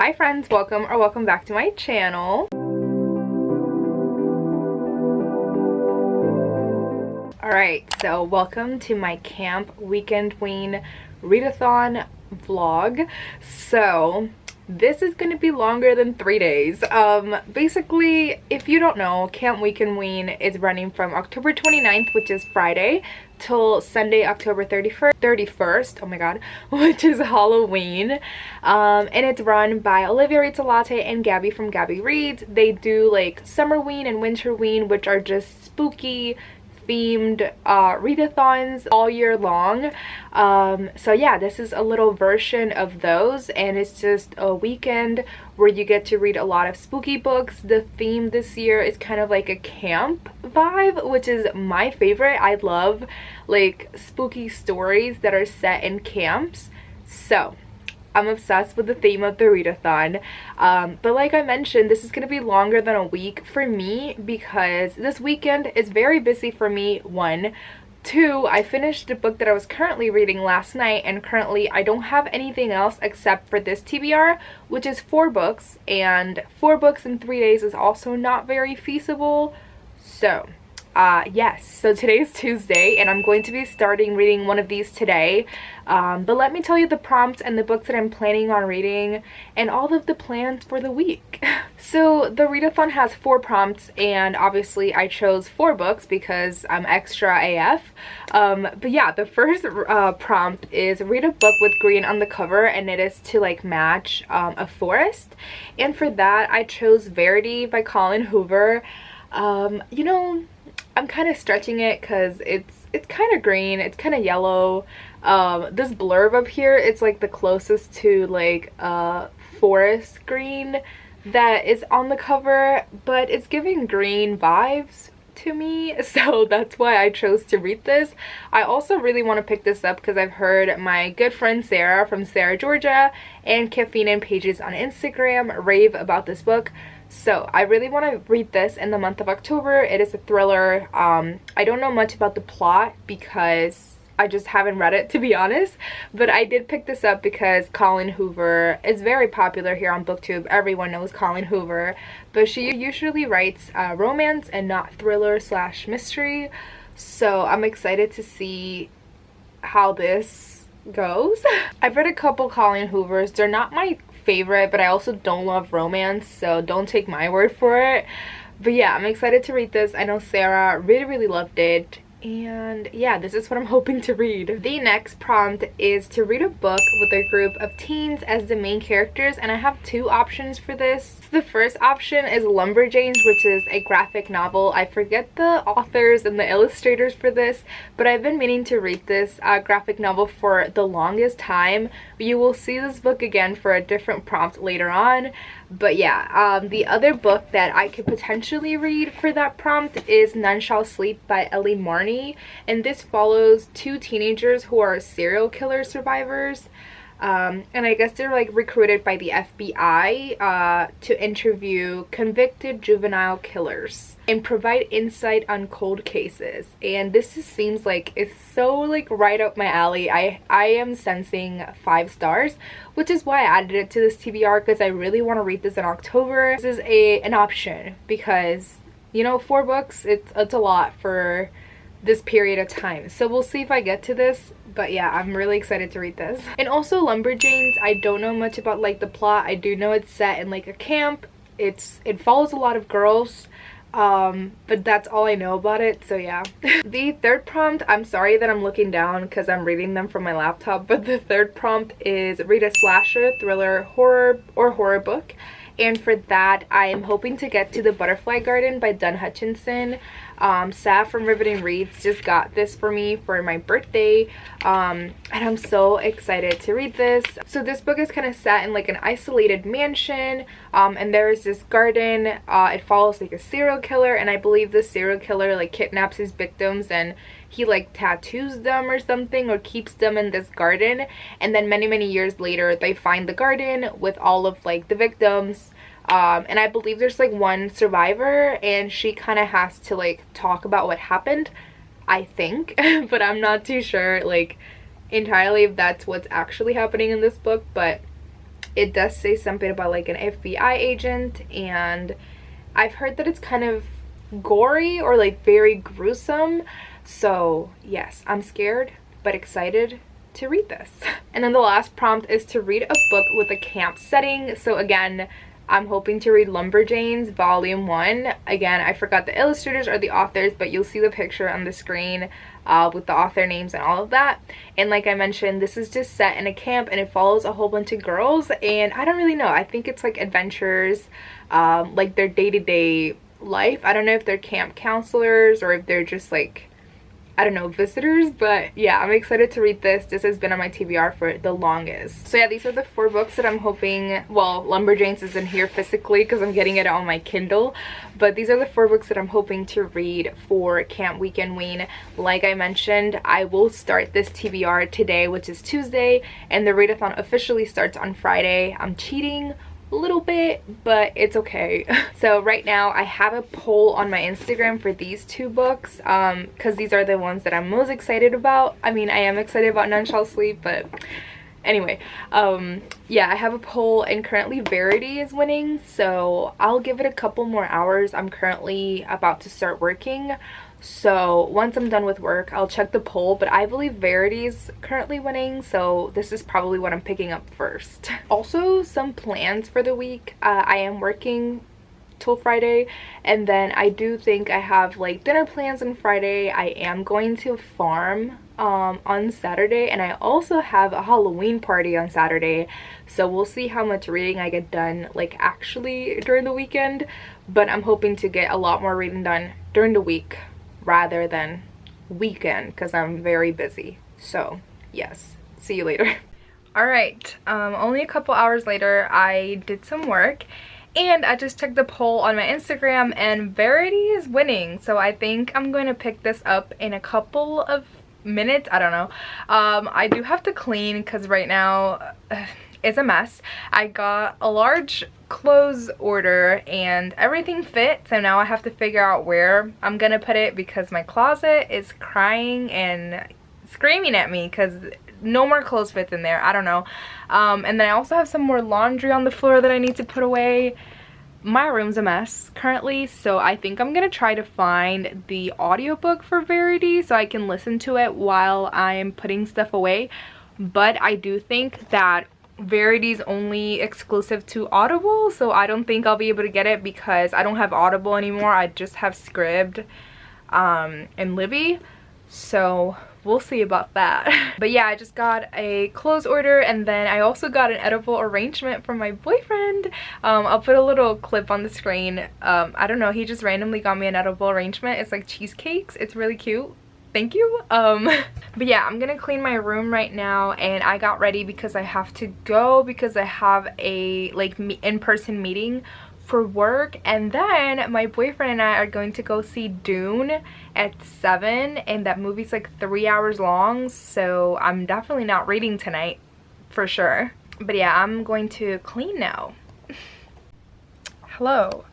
Hi friends, welcome back to my channel. Alright, so welcome to my camp weekend ween readathon vlog. So this is going to be longer than 3 days. Basically, if you don't know, Camp Weekend Ween is running from October 29th, which is Friday, till Sunday, October 31st, oh my god, which is Halloween. And it's run by Olivia Reads a Latte and Gabby from Gabby Reads. They do like Summer Ween and Winter Ween, which are just spooky themed readathons all year long. So yeah, this is a little version of those, and it's just a weekend where you get to read a lot of spooky books. The theme this year is kind of like a camp vibe, which is my favorite. I love like spooky stories that are set in camps, so I'm obsessed with the theme of the readathon. But like I mentioned, this is going to be longer than a week for me because this weekend is very busy for me. 1, 2, I finished the book that I was currently reading last night, and currently I don't have anything else except for this TBR, which is 4 books, and 4 books in 3 days is also not very feasible. So yes, so today's Tuesday and I'm going to be starting reading one of these today. But let me tell you the prompts and the books that I'm planning on reading and all of the plans for the week. So the readathon has 4 prompts, and obviously I chose 4 books because I'm extra AF. But yeah, the first prompt is read a book with green on the cover, and it is to like match a forest. And for that I chose Verity by Colleen Hoover. You know, I'm kind of stretching it because it's kind of green, it's kind of yellow. This blurb up here, it's like the closest to like forest green that is on the cover, but it's giving green vibes to me, so that's why I chose to read this. I also really want to pick this up because I've heard my good friend Sarah from Sarah Georgia and Caffeine and Pages on Instagram rave about this book. So I really want to read this in the month of October. It is a thriller. I don't know much about the plot because I just haven't read it, to be honest, but I did pick this up because Colleen Hoover is very popular here on BookTube. Everyone knows Colleen Hoover, but she usually writes romance and not thriller / mystery. So I'm excited to see how this goes. I've read a couple Colleen Hoovers. They're not my favorite, but I also don't love romance, so don't take my word for it. But yeah, I'm excited to read this. I know Sarah really loved it, and yeah, this is what I'm hoping to read. The next prompt is to read a book with a group of teens as the main characters, and I have 2 options for this. So the first option is Lumberjanes, which is a graphic novel. I forget the authors and the illustrators for this, but I've been meaning to read this graphic novel for the longest time. You will see this book again for a different prompt later on. But yeah, the other book that I could potentially read for that prompt is None Shall Sleep by Ellie Marney, and this follows 2 teenagers who are serial killer survivors. And I guess they're like recruited by the FBI to interview convicted juvenile killers and provide insight on cold cases. And this just seems like it's so like right up my alley. I am sensing 5 stars, which is why I added it to this TBR, because I really want to read this in October. This is an option because, you know, 4 books, it's a lot for this period of time. So we'll see if I get to this, but yeah, I'm really excited to read this. And also Lumberjanes, I don't know much about like the plot. I do know it's set in like a camp. It follows a lot of girls, but that's all I know about it, so yeah. The third prompt, I'm sorry that I'm looking down because I'm reading them from my laptop, but the third prompt is read a slasher, thriller, horror, or horror book. And for that, I am hoping to get to The Butterfly Garden by Hutchinson. Sav from Riveting Reads just got this for me for my birthday, and I'm so excited to read this. So this book is kind of set in like an isolated mansion, and there's this garden. It follows like a serial killer, and I believe the serial killer like kidnaps his victims and he like tattoos them or something, or keeps them in this garden, and then many years later they find the garden with all of like the victims. And I believe there's like one survivor, and she kind of has to like talk about what happened, I think. But I'm not too sure like entirely if that's what's actually happening in this book. But it does say something about like an FBI agent, and I've heard that it's kind of gory or like very gruesome. So yes, I'm scared but excited to read this. And then the last prompt is to read a book with a camp setting. So again, I'm hoping to read Lumberjanes Volume 1. Again, I forgot the illustrators or the authors, but you'll see the picture on the screen with the author names and all of that. And like I mentioned, this is just set in a camp and it follows a whole bunch of girls, and I don't really know. I think it's like adventures, like their day-to-day life. I don't know if they're camp counselors or if they're just like, I don't know, visitors, but yeah, I'm excited to read this. This has been on my TBR for the longest. So yeah, these are the 4 books that I'm hoping, well, Lumberjanes isn't here physically because I'm getting it on my Kindle, but these are the 4 books that I'm hoping to read for Camp Weekend Ween. Like I mentioned, I will start this TBR today, which is Tuesday, and the readathon officially starts on Friday. I'm cheating a little bit, but it's okay. So right now I have a poll on my Instagram for these 2 books because these are the ones that I'm most excited about. I mean, I am excited about None Shall Sleep, but anyway, yeah, I have a poll and currently Verity is winning, so I'll give it a couple more hours. I'm currently about to start working, so once I'm done with work I'll check the poll, but I believe Verity's currently winning, so this is probably what I'm picking up first. Also, some plans for the week. I am working till Friday, and then I do think I have like dinner plans on Friday. I am going to farm on Saturday, and I also have a Halloween party on Saturday, so we'll see how much reading I get done like actually during the weekend, but I'm hoping to get a lot more reading done during the week rather than weekend because I'm very busy. So yes, see you later. All right, only a couple hours later I did some work, and I just checked the poll on my Instagram and Verity is winning, so I think I'm going to pick this up in a couple of minutes. I don't know. I do have to clean because right now it's a mess. I got a large clothes order and everything fit, so now I have to figure out where I'm gonna put it because my closet is crying and screaming at me because no more clothes fits in there. I don't know. And then I also have some more laundry on the floor that I need to put away. My room's a mess currently, so I think I'm gonna try to find the audiobook for Verity so I can listen to it while I'm putting stuff away. But I do think that Verity's only exclusive to Audible, so I don't think I'll be able to get it because I don't have Audible anymore. I just have Scribd and Libby, so we'll see about that. But yeah, I just got a clothes order, and then I also got an edible arrangement from my boyfriend. I'll put a little clip on the screen. I don't know, he just randomly got me an edible arrangement. It's like cheesecakes. It's really cute. Thank you. But yeah, I'm gonna clean my room right now, and I got ready because I have to go because I have a like in-person meeting for work, and then my boyfriend and I are going to go see Dune at 7, and that movie's like 3 hours long, so I'm definitely not reading tonight for sure. But yeah, I'm going to clean now. Hello.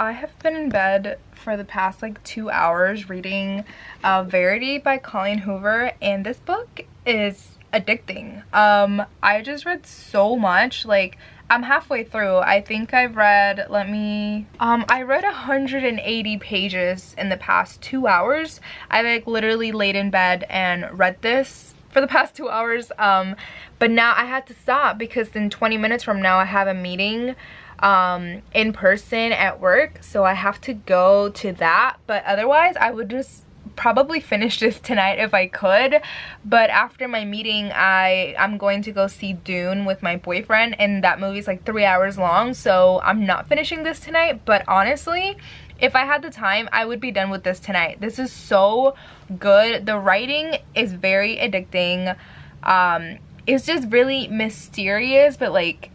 I have been in bed for the past like 2 hours reading Verity by Colleen Hoover, and this book is addicting. I just read so much. Like, I'm halfway through. I think I've read, I read 180 pages in the past 2 hours. I like literally laid in bed and read this for the past 2 hours. But now I had to stop because in 20 minutes from now I have a meeting in person at work, so I have to go to that. But otherwise I would just probably finish this tonight if I could. But after my meeting I'm going to go see Dune with my boyfriend, and that movie's like 3 hours long, so I'm not finishing this tonight. But honestly, if I had the time, I would be done with this tonight. This is so good. The writing is very addicting. It's just really mysterious, but like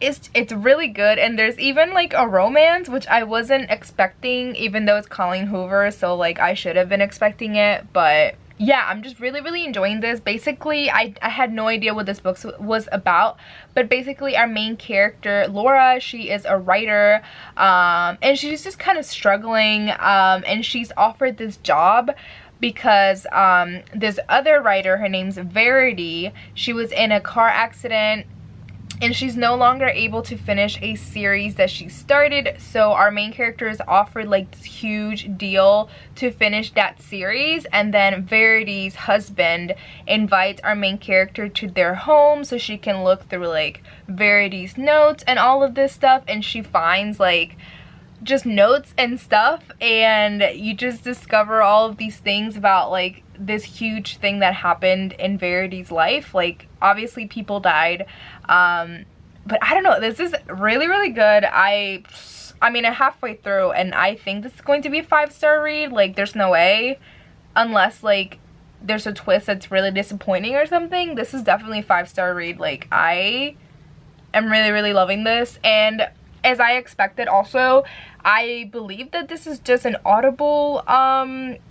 it's really good, and there's even like a romance, which I wasn't expecting, even though it's Colleen Hoover, so like I should have been expecting it. But yeah, I'm just really enjoying this. Basically, I had no idea what this book was about, but basically our main character, Laura, she is a writer, and she's just kind of struggling, and she's offered this job because this other writer, her name's Verity, she was in a car accident and she's no longer able to finish a series that she started, so our main character is offered like this huge deal to finish that series, and then Verity's husband invites our main character to their home so she can look through like Verity's notes and all of this stuff, and she finds like just notes and stuff, and you just discover all of these things about like this huge thing that happened in Verity's life. Like obviously people died, but I don't know, this is really good. I mean, I'm halfway through and I think this is going to be a 5-star read. Like there's no way, unless like there's a twist that's really disappointing or something. This is definitely a 5-star read. Like I am really loving this, and as I expected also, I believe that this is just an Audible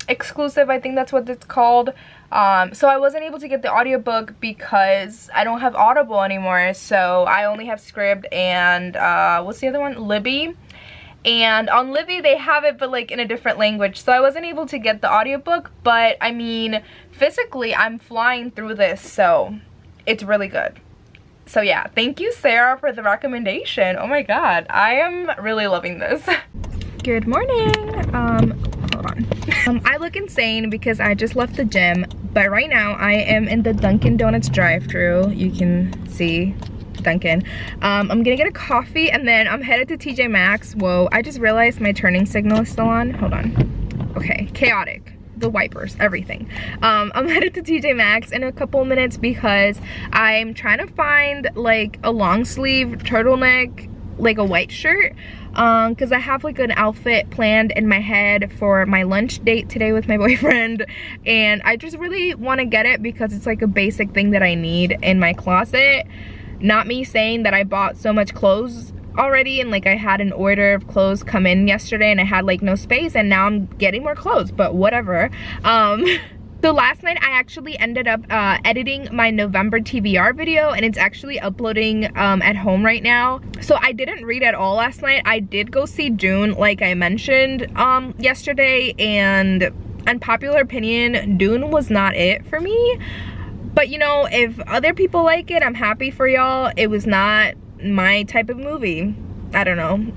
exclusive. I think that's what it's called. So I wasn't able to get the audiobook because I don't have Audible anymore. So I only have Scribd and what's the other one? Libby. And on Libby they have it, but like in a different language. So I wasn't able to get the audiobook, but I mean, physically I'm flying through this, so it's really good. So yeah, thank you Sarah for the recommendation. Oh my god, I am really loving this. Good morning. Hold on. I look insane because I just left the gym, but right now I am in the Dunkin' Donuts drive-thru. You can see Dunkin'. I'm gonna get a coffee and then I'm headed to TJ Maxx. Whoa, I just realized my turning signal is still on. Hold on. Okay, chaotic. The wipers, everything. I'm headed to TJ Maxx in a couple minutes because I'm trying to find like a long sleeve turtleneck, like a white shirt, because I have like an outfit planned in my head for my lunch date today with my boyfriend, and I just really want to get it because it's like a basic thing that I need in my closet. Not me saying that I bought so much clothes already and like I had an order of clothes come in yesterday and I had like no space, and now I'm getting more clothes, but whatever. So last night I actually ended up editing my November TBR video, and it's actually uploading at home right now. So I didn't read at all last night. I did go see Dune like I mentioned yesterday, and unpopular opinion, Dune was not it for me. But you know, if other people like it, I'm happy for y'all. It was not my type of movie. I don't know.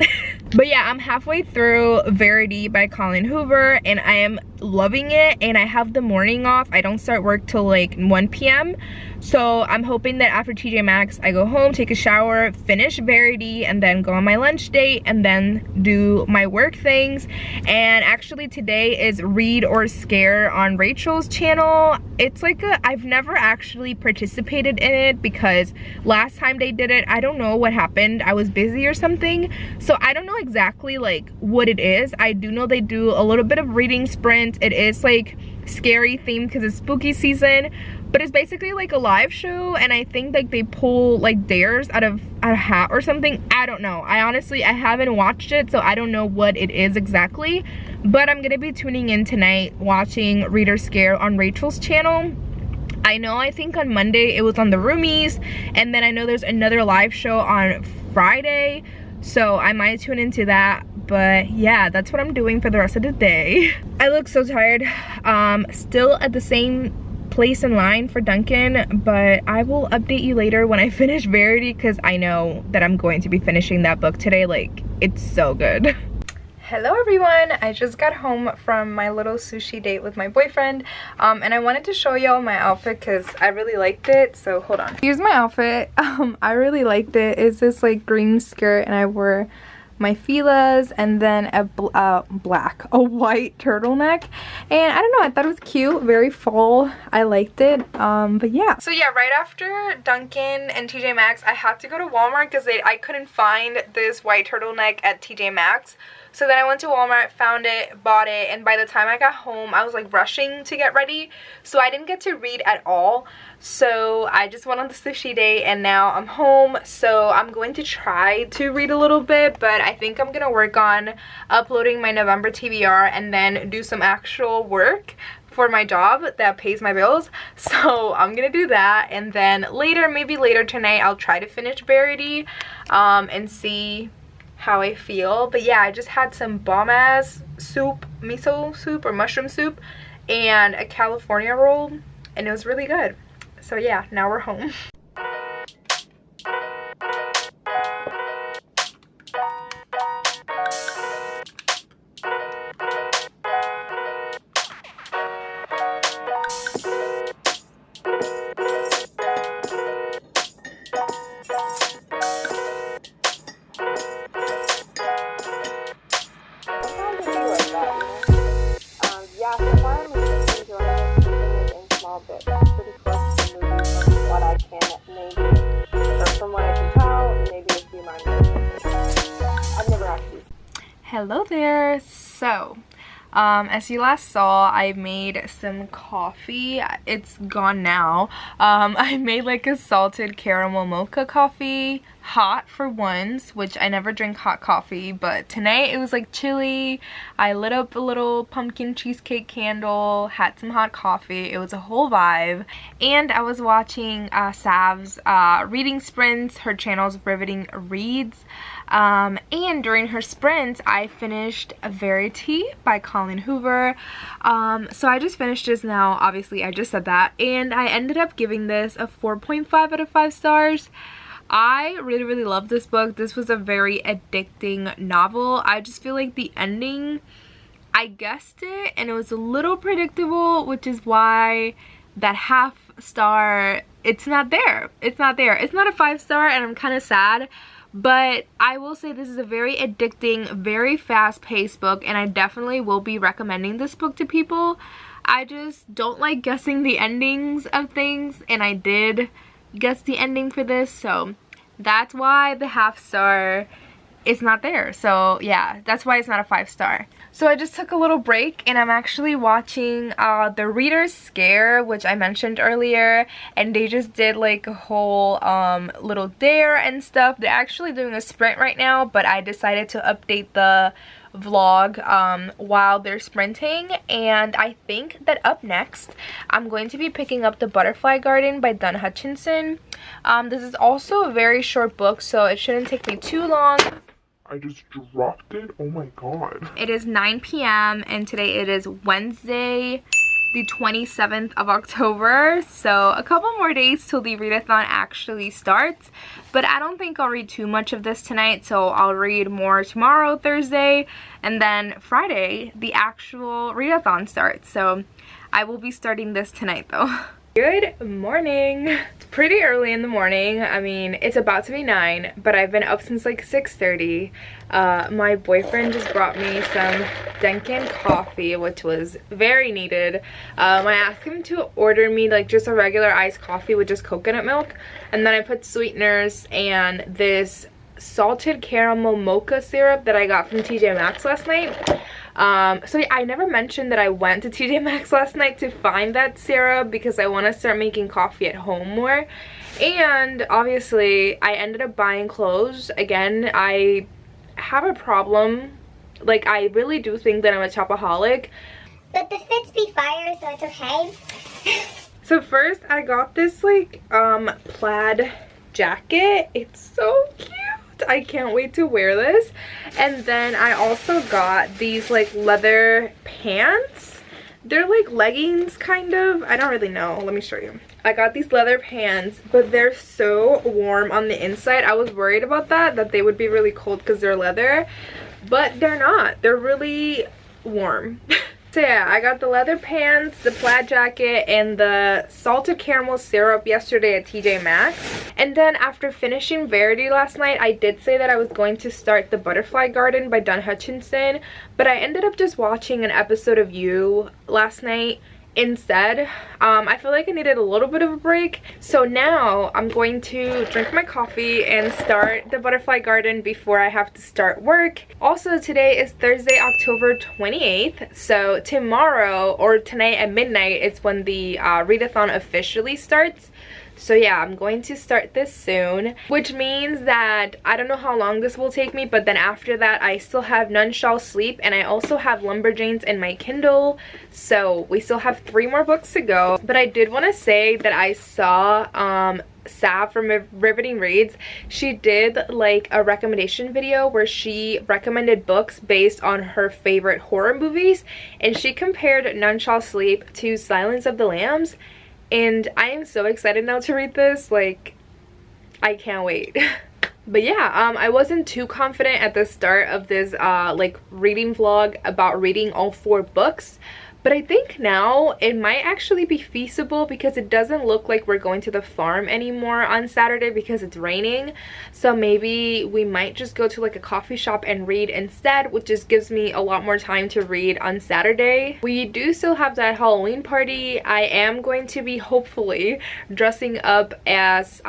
But yeah, I'm halfway through Verity by Colleen Hoover and I am loving it, and I have the morning off. I don't start work till like 1 p.m. So I'm hoping that after TJ Maxx I go home, take a shower, finish Verity, and then go on my lunch date and then do my work things. And actually today is Read or Scare on Rachel's channel. It's like I've never actually participated in it because last time they did it, I don't know what happened. I was busy or something. So I don't know exactly like what it is. I do know they do a little bit of reading sprint. It is like scary themed because it's spooky season, but it's basically like a live show, and I think like they pull like dares out of a hat or something. I don't know. I haven't watched it, so I don't know what it is exactly, but I'm gonna be tuning in tonight watching Read or Scare on Rachel's channel. I think on Monday it was on the Roomies, and then I know there's another live show on Friday, so I might tune into that. But yeah, that's what I'm doing for the rest of the day. I look so tired. Still at the same place in line for Dunkin', but I will update you later when I finish Verity, because I know that I'm going to be finishing that book today. Like, it's so good. Hello everyone, I just got home from my little sushi date with my boyfriend, and I wanted to show y'all my outfit because I really liked it. So hold on. Here's my outfit. I really liked it. It's this like green skirt, and I wore my filas and then a white turtleneck, and I don't know, I thought it was cute, very fall. I liked it. But yeah, so yeah, right after Dunkin' and TJ Maxx I had to go to Walmart because I couldn't find this white turtleneck at TJ Maxx. So then I went to Walmart, found it, bought it, and by the time I got home I was like rushing to get ready, so I didn't get to read at all. So I just went on the sushi date and now I'm home, so I'm going to try to read a little bit, but I think I'm gonna work on uploading my November TBR and then do some actual work for my job that pays my bills. So I'm gonna do that, and then later, maybe later tonight, I'll try to finish Verity and see how I feel. But yeah, I just had some bomb ass soup, miso soup or mushroom soup, and a California roll, and it was really good. So yeah, now we're home. Hello there. So as you last saw, I made some coffee. It's gone now. I made like a salted caramel mocha coffee, hot for once, which I never drink hot coffee, but tonight it was like chilly. I lit up a little pumpkin cheesecake candle, had some hot coffee. It was a whole vibe. And I was watching Sav's reading sprints. Her channel's Riveting Reads. And during her sprints, I finished Verity by Colleen Hoover. So I just finished this now. Obviously, I just said that. And I ended up giving this a 4.5 out of 5 stars. I really love this book. This was a very addicting novel. I just feel like the ending, I guessed it and it was a little predictable, which is why that half star, it's not there. It's not there. It's not a 5-star and I'm kind of sad. But I will say this is a very addicting, very fast-paced book, and I definitely will be recommending this book to people. I just don't like guessing the endings of things, and I did guess the ending for this, so that's why the half-star is not there. So yeah, that's why it's not a 5-star. So I just took a little break and I'm actually watching The Reader's Scare, which I mentioned earlier, and they just did like a whole little dare and stuff. They're actually doing a sprint right now, but I decided to update the vlog while they're sprinting, and I think that up next I'm going to be picking up The Butterfly Garden by Hutchinson. This is also a very short book, so it shouldn't take me too long. I just dropped it. Oh my god. It is 9 p.m. and today it is Wednesday, the 27th of October. So a couple more days till the readathon actually starts. But I don't think I'll read too much of this tonight. So I'll read more tomorrow, Thursday. And then Friday, the actual readathon starts. So I will be starting this tonight though. Good morning. It's pretty early in the morning. I mean, it's about to be 9, but I've been up since like 6:30. My boyfriend just brought me some Dunkin' coffee, which was very needed. I asked him to order me like just a regular iced coffee with just coconut milk, and then I put sweeteners and this salted caramel mocha syrup that I got from TJ Maxx last night. So I never mentioned that I went to TJ Maxx last night to find that syrup because I want to start making coffee at home more. And obviously I ended up buying clothes. Again, I have a problem. Like, I really do think that I'm a shopaholic. But the fits be fire, so it's okay. So first I got this like plaid jacket. It's so cute. I can't wait to wear this. And then I also got these like leather pants. They're like leggings kind of. I don't really know. Let me show you. I got these leather pants, but they're so warm on the inside. I was worried about that they would be really cold because they're leather, but they're not. They're really warm. So yeah, I got the leather pants, the plaid jacket, and the salted caramel syrup yesterday at TJ Maxx. And then after finishing Verity last night, I did say that I was going to start The Butterfly Garden by Hutchinson, but I ended up just watching an episode of You last night instead. I feel like I needed a little bit of a break, so now I'm going to drink my coffee and start The Butterfly Garden before I have to start work. Also, today is Thursday, October 28th, so tomorrow or tonight at midnight is when the readathon officially starts. So yeah, I'm going to start this soon, which means that I don't know how long this will take me, but then after that I still have None Shall Sleep, and I also have Lumberjanes in my Kindle, so we still have 3 more books to go. But I did want to say that I saw Sav from Riveting Reads. She did like a recommendation video where she recommended books based on her favorite horror movies, and she compared None Shall Sleep to Silence of the Lambs. And I am so excited now to read this. Like, I can't wait. But yeah, I wasn't too confident at the start of this like reading vlog about reading all 4 books, But I think now it might actually be feasible because it doesn't look like we're going to the farm anymore on Saturday because it's raining. So maybe we might just go to like a coffee shop and read instead, which just gives me a lot more time to read on Saturday. We do still have that Halloween party. I am going to be hopefully dressing up as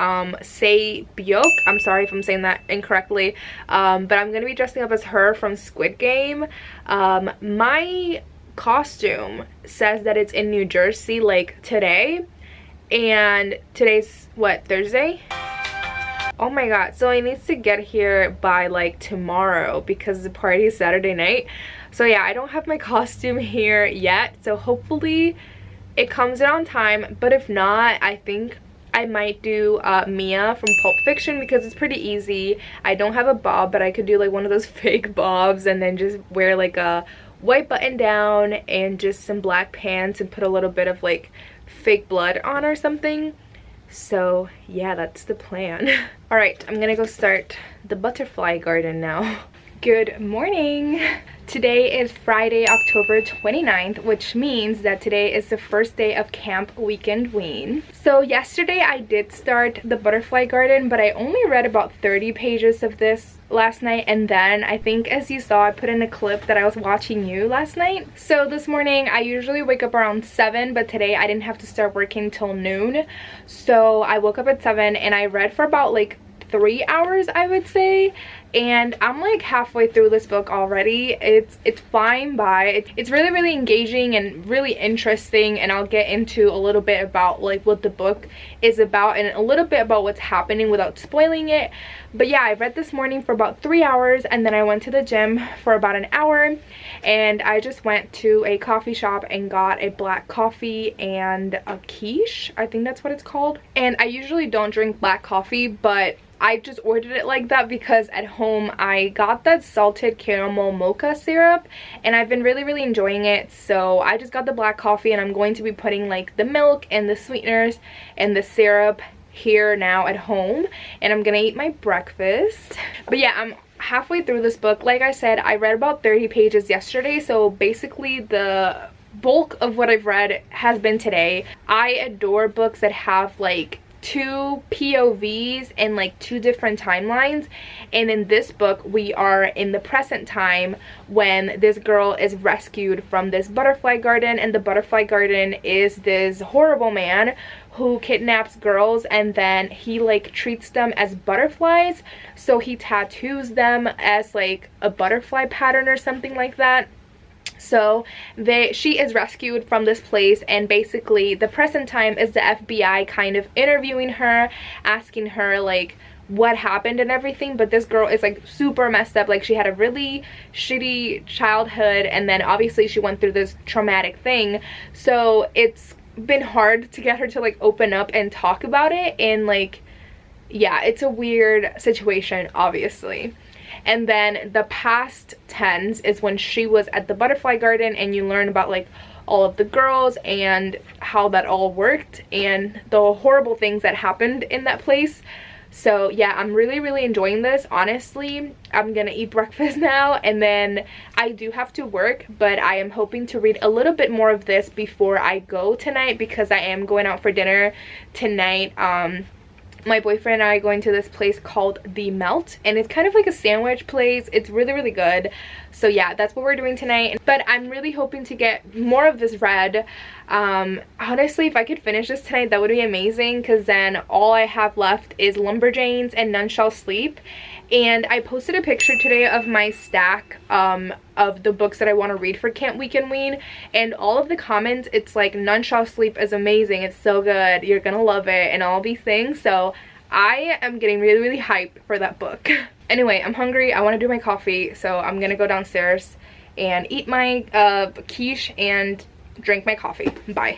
Say Byuk. I'm sorry if I'm saying that incorrectly, but I'm going to be dressing up as her from Squid Game. My costume says that it's in New Jersey like today, and today's what, Thursday? Oh my god, so it needs to get here by like tomorrow because the party is Saturday night. So yeah, I don't have my costume here yet, so hopefully it comes in on time. But if not, I think I might do Mia from Pulp Fiction because it's pretty easy. I don't have a bob, but I could do like one of those fake bobs and then just wear like a white button down and just some black pants and put a little bit of like fake blood on or something. So yeah, that's the plan. All right, I'm gonna go start the butterfly garden now. Good morning. Today is Friday, October 29th, which means that today is the first day of Camp Weekend Ween. So yesterday I did start the butterfly garden, but I only read about 30 pages of this last night, and then I think, as you saw, I put in a clip that I was watching you last night. So this morning I usually wake up around 7, but today I didn't have to start working till noon. So I woke up at 7 and I read for about like 3 hours, I would say, and I'm like halfway through this book already. It's flying by. It's really engaging and really interesting, and I'll get into a little bit about like what the book is about and a little bit about what's happening without spoiling it. But yeah, I read this morning for about 3 hours, and then I went to the gym for about an hour, and I just went to a coffee shop and got a black coffee and a quiche, I think that's what it's called. And I usually don't drink black coffee, but I just ordered it like that because at home I got that salted caramel mocha syrup and I've been really enjoying it. So I just got the black coffee, and I'm going to be putting like the milk and the sweeteners and the syrup here now at home, and I'm gonna eat my breakfast. But yeah, I'm halfway through this book. Like I said, I read about 30 pages yesterday, so basically the bulk of what I've read has been today. I adore books that have like 2 POVs and like 2 different timelines, and in this book we are in the present time when this girl is rescued from this butterfly garden, and the butterfly garden is this horrible man who kidnaps girls, and then he like treats them as butterflies, so he tattoos them as like a butterfly pattern or something like that. So she is rescued from this place, and basically the present time is the FBI kind of interviewing her, asking her like what happened and everything. But this girl is like super messed up. Like, she had a really shitty childhood, and then obviously she went through this traumatic thing, so it's been hard to get her to like open up and talk about it. And like, yeah, it's a weird situation, obviously. And then the past tense is when she was at the butterfly garden, and you learn about like all of the girls and how that all worked and the horrible things that happened in that place. So yeah, I'm really enjoying this. Honestly, I'm gonna eat breakfast now, and then I do have to work, but I am hoping to read a little bit more of this before I go tonight, because I am going out for dinner tonight. My boyfriend and I are going to this place called The Melt, and it's kind of like a sandwich place. It's really good. So yeah, that's what we're doing tonight. But I'm really hoping to get more of this read. Honestly, if I could finish this tonight, that would be amazing, because then all I have left is Lumberjanes and None Shall Sleep. And I posted a picture today of my stack of the books that I want to read for Camp Weekend Ween, and all of the comments, it's like None Shall Sleep is amazing, it's so good, you're gonna love it, and all these things. So I am getting really hyped for that book. Anyway, I'm hungry, I want to do my coffee, so I'm gonna go downstairs and eat my quiche and drink my coffee. Bye.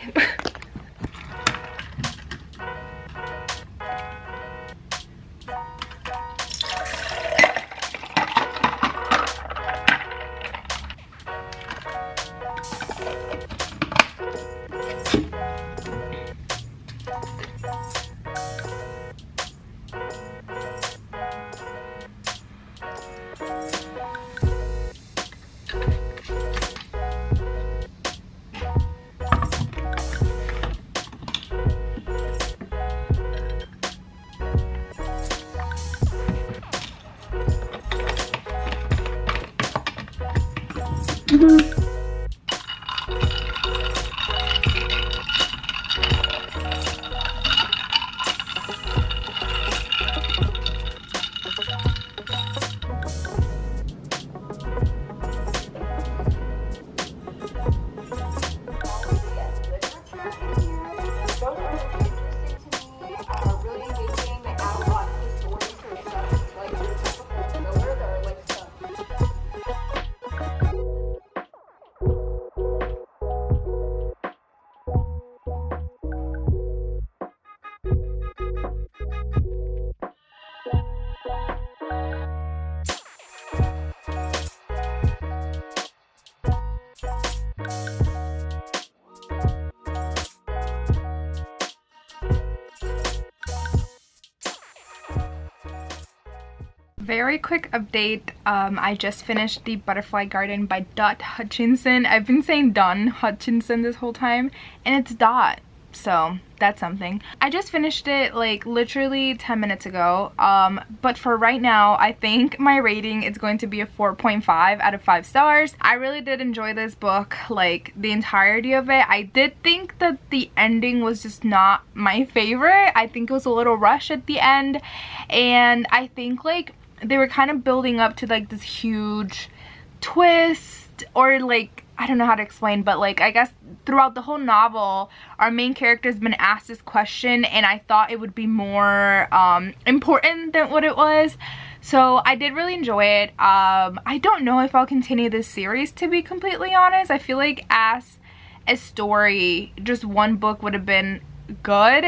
Very quick update. I just finished The Butterfly Garden by Hutchinson. I've been saying Hutchinson this whole time, and it's Dot, so that's something. I just finished it like literally 10 minutes ago, but for right now I think my rating is going to be a 4.5 out of 5 stars. I really did enjoy this book, like the entirety of it. I did think that the ending was just not my favorite. I think it was a little rushed at the end, and I think like they were kind of building up to like this huge twist, or like I don't know how to explain, but like I guess throughout the whole novel our main character's been asked this question, and I thought it would be more important than what it was. So I did really enjoy it. I don't know if I'll continue this series, to be completely honest. I feel like as a story, just one book would have been good.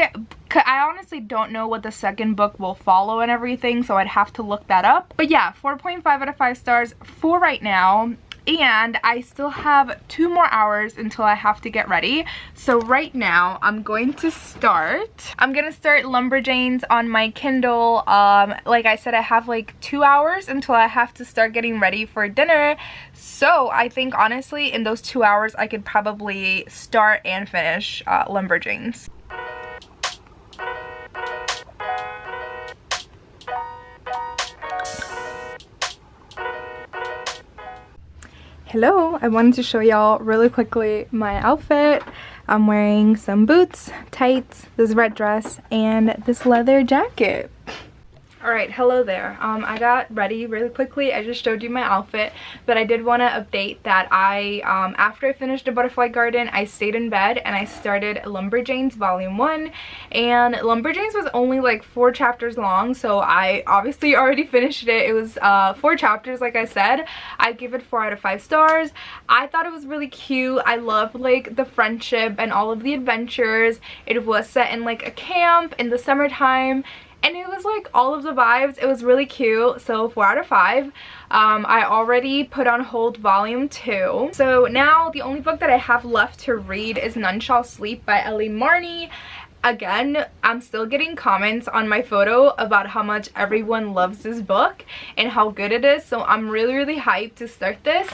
I honestly don't know what the second book will follow and everything, so I'd have to look that up. But yeah, 4.5 out of 5 stars for right now. And I still have 2 more hours until I have to get ready. So right now I'm going to start Lumberjanes on my Kindle. Like I said, I have like 2 hours until I have to start getting ready for dinner. So I think honestly in those 2 hours I could probably start and finish Lumberjanes. Hello, I wanted to show y'all really quickly my outfit. I'm wearing some boots, tights, this red dress, and this leather jacket. Alright, hello there. I got ready really quickly. I just showed you my outfit, but I did want to update that after I finished The Butterfly Garden, I stayed in bed and I started Lumberjanes Volume 1, and Lumberjanes was only like 4 chapters long, so I obviously already finished it. It was 4 chapters, like I said. I give it 4 out of 5 stars. I thought it was really cute. I loved like the friendship and all of the adventures. It was set in like a camp in the summertime, and it was like all of the vibes. It was really cute, so 4 out of 5. I already put on hold Volume 2. So now the only book that I have left to read is None Shall Sleep by Ellie Marney. Again, I'm still getting comments on my photo about how much everyone loves this book and how good it is, so I'm really hyped to start this.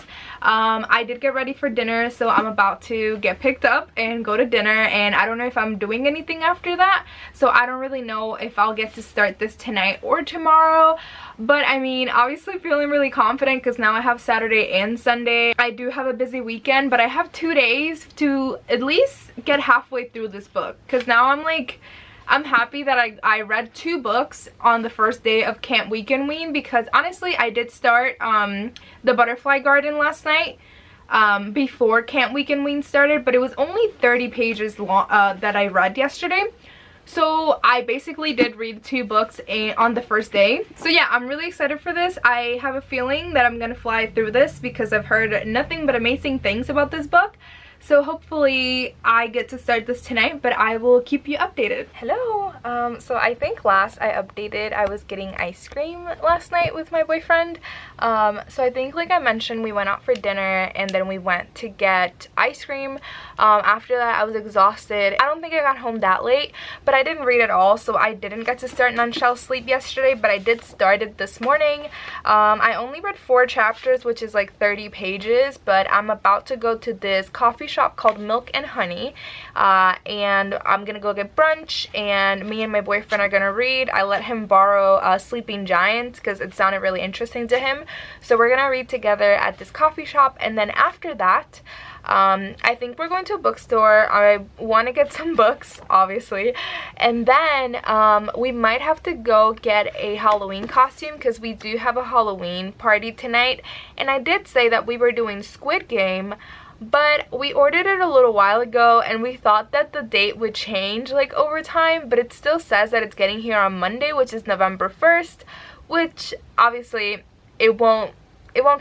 I did get ready for dinner, so I'm about to get picked up and go to dinner, and I don't know if I'm doing anything after that, so I don't really know if I'll get to start this tonight or tomorrow. But I mean, obviously feeling really confident because now I have Saturday and Sunday. I do have a busy weekend, but I have 2 days to at least get halfway through this book, because now I'm happy that I read 2 books on the first day of Camp Weekend Ween, because honestly I did start The Butterfly Garden last night before Camp Weekend Ween started, but it was only 30 pages long that I read yesterday. So I basically did read 2 books on the first day. So yeah, I'm really excited for this. I have a feeling that I'm gonna fly through this because I've heard nothing but amazing things about this book. So hopefully I get to start this tonight, but I will keep you updated. Hello. So I think last I updated, I was getting ice cream last night with my boyfriend. So I think like I mentioned, we went out for dinner and then we went to get ice cream. After that I was exhausted. I don't think I got home that late, but I didn't read at all, so I didn't get to start None Shall Sleep yesterday, but I did start it this morning. I only read 4 chapters, which is like 30 pages, but I'm about to go to this coffee shop called Milk and Honey, and I'm gonna go get brunch, and me and my boyfriend are gonna read. I let him borrow Sleeping Giants because it sounded really interesting to him, So we're gonna read together at this coffee shop, and then after that I think we're going to a bookstore. I want to get some books, obviously, and then we might have to go get a Halloween costume because we do have a Halloween party tonight. And I did say that we were doing Squid Game, but we ordered it a little while ago and we thought that the date would change like over time, but it still says that it's getting here on Monday, which is November 1st, which obviously it won't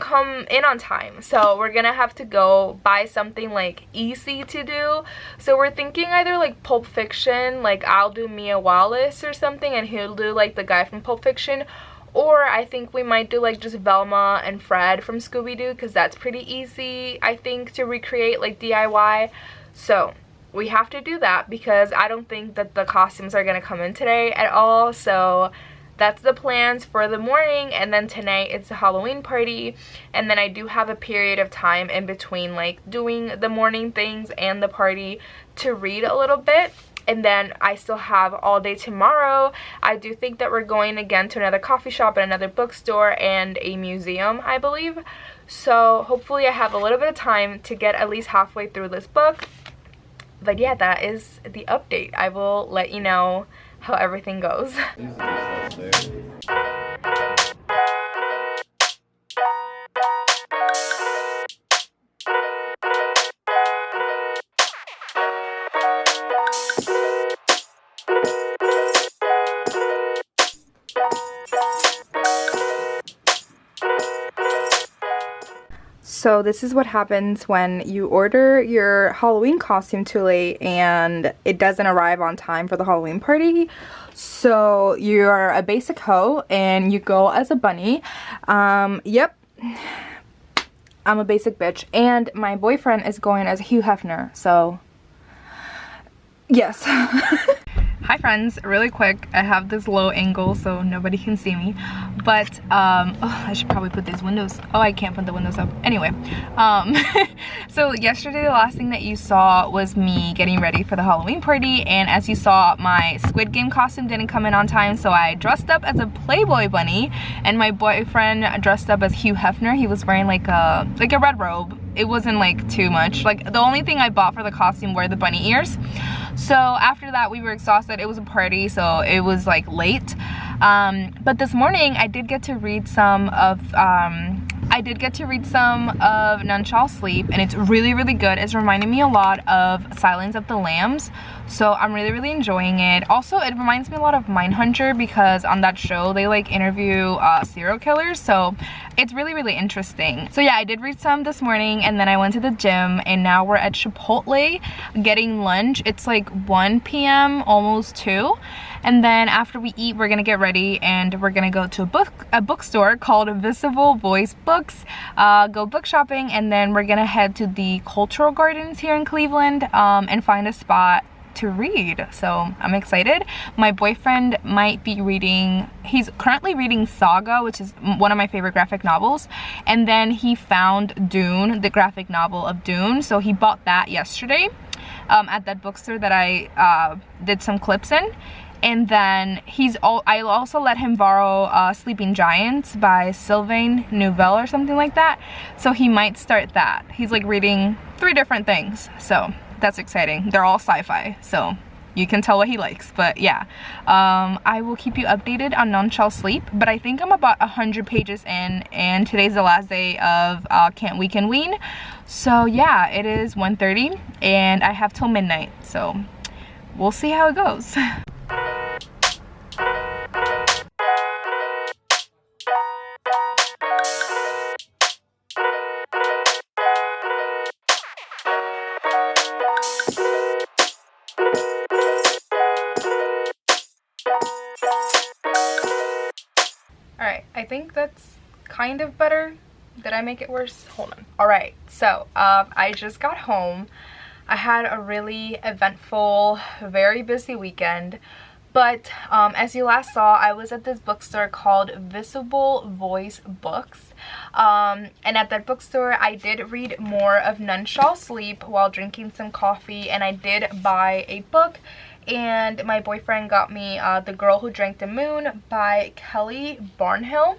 come in on time. So we're gonna have to go buy something like easy to do. So we're thinking either like Pulp Fiction, like I'll do Mia Wallace or something and he'll do like the guy from Pulp Fiction, or I think we might do like just Velma and Fred from Scooby-Doo because that's pretty easy, I think, to recreate, like DIY. So we have to do that because I don't think that the costumes are gonna come in today at all. So that's the plans for the morning, and then tonight it's a Halloween party, and then I do have a period of time in between like doing the morning things and the party to read a little bit, and then I still have all day tomorrow. I do think that we're going again to another coffee shop and another bookstore and a museum, I believe. So hopefully I have a little bit of time to get at least halfway through this book. But yeah, that is the update. I will let you know how everything goes. So this is what happens when you order your Halloween costume too late and it doesn't arrive on time for the Halloween party. So you're a basic hoe and you go as a bunny. Yep, I'm a basic bitch, and my boyfriend is going as Hugh Hefner, so yes. Hi friends, really quick, I have this low angle so nobody can see me, but oh, I should probably put these windows, oh, I can't put the windows up, anyway. So yesterday the last thing that you saw was me getting ready for the Halloween party, and as you saw, my Squid Game costume didn't come in on time, so I dressed up as a Playboy bunny, and my boyfriend dressed up as Hugh Hefner. He was wearing like a red robe. It wasn't like too much. Like the only thing I bought for the costume were the bunny ears. So after that we were exhausted. It was a party, so it was like late. But this morning I did get to read some of None Shall Sleep, and it's really, really good. It's reminding me a lot of Silence of the Lambs, so I'm really, really enjoying it. Also, it reminds me a lot of Mindhunter because on that show they like interview serial killers, so it's really, really interesting. So yeah, I did read some this morning, and then I went to the gym, and now we're at Chipotle getting lunch. It's like 1 p.m, almost 2. And then after we eat, we're gonna get ready and we're gonna go to a bookstore called Visible Voice Books, go book shopping, and then we're gonna head to the Cultural Gardens here in Cleveland and find a spot to read. So I'm excited. My boyfriend might be reading, he's currently reading Saga, which is one of my favorite graphic novels, and then he found Dune, the graphic novel of Dune, so he bought that yesterday at that bookstore that I did some clips in. And then I also let him borrow Sleeping Giants by Sylvain Nouvelle or something like that. So he might start that. He's like reading 3 different things. So that's exciting. They're all sci-fi. So you can tell what he likes. But yeah, I will keep you updated on None Shall Sleep. But I think I'm about 100 pages in, and today's the last day of Can't We Can Wean. So yeah, it is 1:30 and I have till midnight. So we'll see how it goes. Alright, I think that's kind of better. Did I make it worse? Hold on. Alright, so I just got home. I had a really eventful, very busy weekend. But as you last saw, I was at this bookstore called Visible Voice Books. And at that bookstore, I did read more of None Shall Sleep while drinking some coffee. And I did buy a book. And my boyfriend got me The Girl Who Drank the Moon by Kelly Barnhill.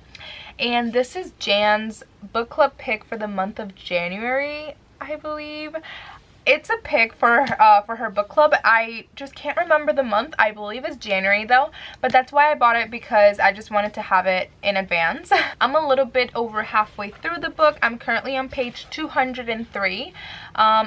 And this is Jan's book club pick for the month of January, I believe. It's a pick for her book club. I just can't remember the month. I believe it's January though, but that's why I bought it, because I just wanted to have it in advance. I'm a little bit over halfway through the book. I'm currently on page 203.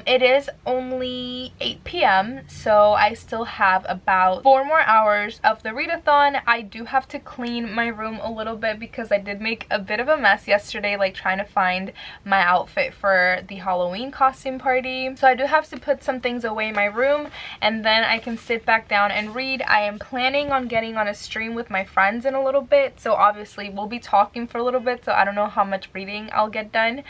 It is only 8 p.m. so I still have about 4 more hours of the readathon. I do have to clean my room a little bit because I did make a bit of a mess yesterday, like trying to find my outfit for the Halloween costume party. So I do have to put some things away in my room, and then I can sit back down and read. I am planning on getting on a stream with my friends in a little bit, so obviously we'll be talking for a little bit, so I don't know how much reading I'll get done.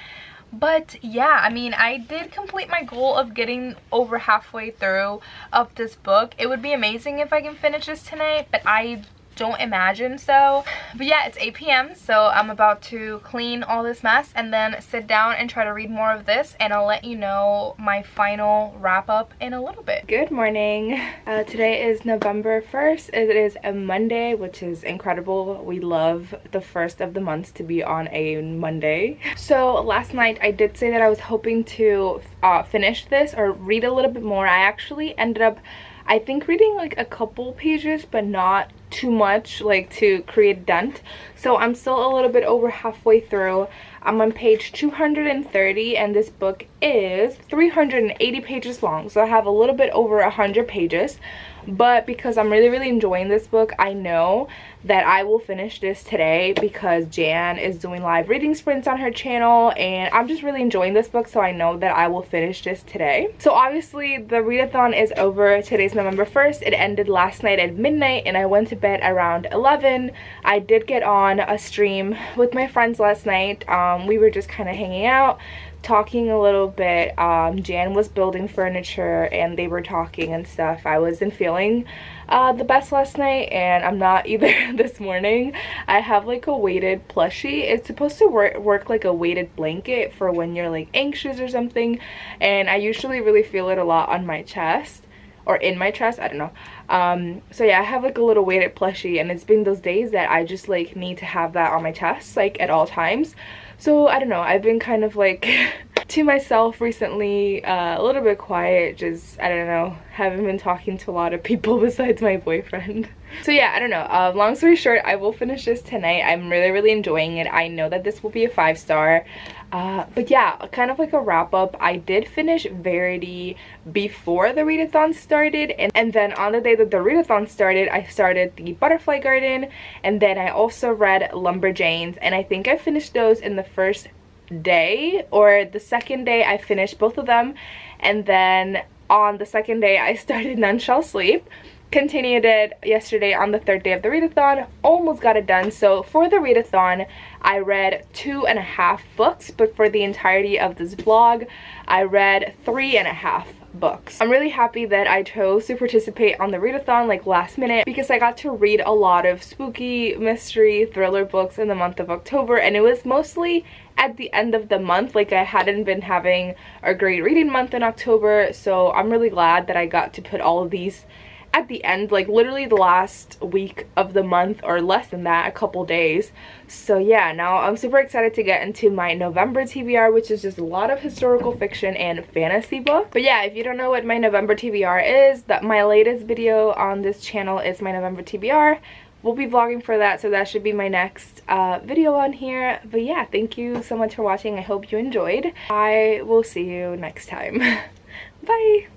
But yeah, I mean, I did complete my goal of getting over halfway through of this book. It would be amazing if I can finish this tonight, but I don't imagine so. But yeah, it's 8 p.m. so I'm about to clean all this mess and then sit down and try to read more of this, and I'll let you know my final wrap up in a little bit. Good morning. Today is November 1st. It is a Monday, which is incredible. We love the first of the months to be on a Monday. So last night I did say that I was hoping to finish this or read a little bit more. I actually ended up, I think, reading like a couple pages, but not too much like to create a dent. So I'm still a little bit over halfway through. I'm on page 230 and this book is 380 pages long, so I have a little bit over 100 pages. But because I'm really enjoying this book, I know that I will finish this today because Jan is doing live reading sprints on her channel, and I'm just really enjoying this book, so I know that I will finish this today. So obviously the readathon is over. Today's November 1st. It ended last night at midnight and I went to bed around 11. I did get on a stream with my friends last night. We were just kind of hanging out, talking a little bit. Jan was building furniture and they were talking and stuff. I wasn't feeling the best last night, and I'm not either this morning. I have like a weighted plushie. It's supposed to work like a weighted blanket for when you're like anxious or something, and I usually really feel it a lot on my chest or in my chest, I don't know. So yeah, I have like a little weighted plushie, and it's been those days that I just like need to have that on my chest like at all times. So I don't know, I've been kind of like to myself recently, a little bit quiet, just I don't know, haven't been talking to a lot of people besides my boyfriend. So yeah, I don't know, long story short, I will finish this tonight. I'm really enjoying it. I know that this will be a 5-star. But yeah, kind of like a wrap up, I did finish Verity before the readathon started, and then on the day that the readathon started, I started the Butterfly Garden, and then I also read Lumberjanes, and I think I finished those in the first day or the second day. I finished both of them, and then on the second day I started None Shall Sleep. Continued it yesterday on the 3rd day of the readathon, almost got it done. So for the readathon I read 2.5 books, but for the entirety of this vlog I read 3.5 books. I'm really happy that I chose to participate on the readathon like last minute, because I got to read a lot of spooky, mystery, thriller books in the month of October, and it was mostly at the end of the month. Like I hadn't been having a great reading month in October, so I'm really glad that I got to put all of these at the end, like literally the last week of the month, or less than that, a couple days. So yeah, now I'm super excited to get into my November TBR, which is just a lot of historical fiction and fantasy books. But yeah, if you don't know what my November TBR is, that my latest video on this channel is my November TBR. We'll be vlogging for that, so that should be my next video on here. But yeah, thank you so much for watching. I hope you enjoyed. I will see you next time. Bye.